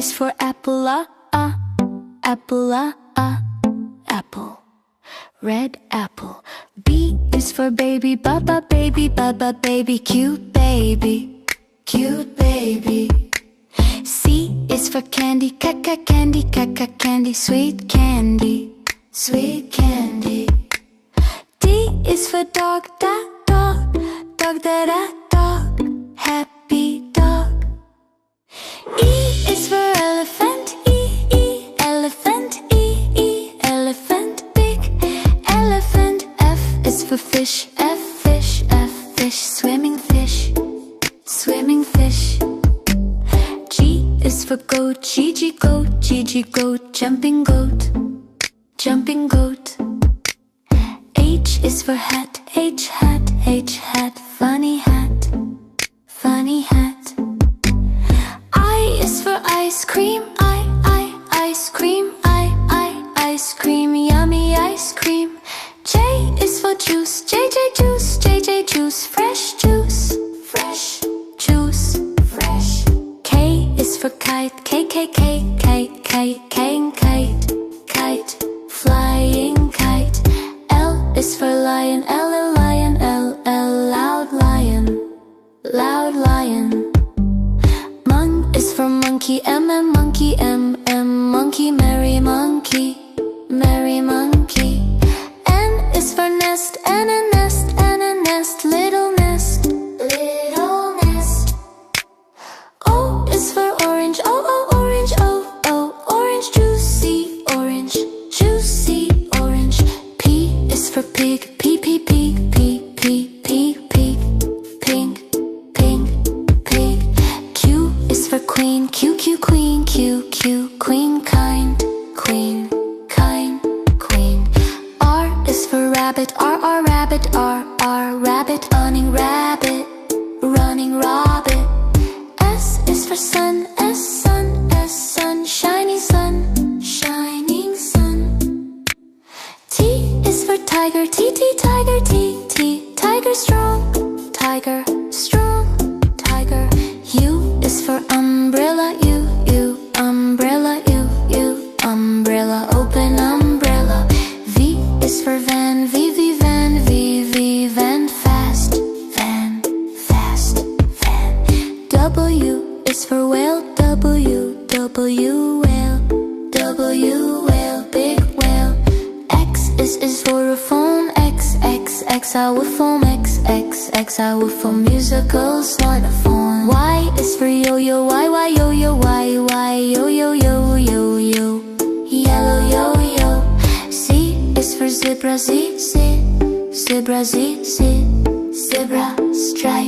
is for apple, apple, apple. Red apple. B is for baby, baba, baby, baba, baby, cute baby, cute baby. C is for candy, candy, candy, sweet candy, sweet candy. D is for dog, dog, dog, dog, happy dog. E is for elephant, elephant, elephant, big elephant. F is for fish, fish, fish, swimming fish, swimming fish. G is for goat, goat, goat, jumping goat, jumping goat. H is for hat, hat, funny hat, funny hat. I is for ice cream, ice cream, ice cream, yummy ice cream. J is for juice, juice, juice, fresh juice, fresh juice, fresh. K is for kite, kite, kite, flying kite. L is for lion, lion, loud lion, loud lion. Mon is for monkey, monkey, monkey, merry monkey, merry monkey. N is for nest, and a nest, little nest, little nest. O is for orange, orange, orange, juicy orange, juicy orange. P is for pig, pig, pink, pink. Q is for queen, queen, queen, kind, queen, queen. R is for rabbit, rabbit, rabbit, running rabbit, running rabbit. S is for sun, sun, shiny sun, shining sun. T is for tiger, tiger, tiger strong, tiger strong, tiger. U is for umbrella, umbrella, umbrella, open umbrella. V is for van, van, fast, van, van. W is for whale, whale, big whale. X is for a phone, xylophone, xylophone, musical xylophone. Y is for yo-yo, y, yo-yo, y, yo-yo, yo-yo, yellow yo-yo. Z is for zebra, zebra, zebra, stripe.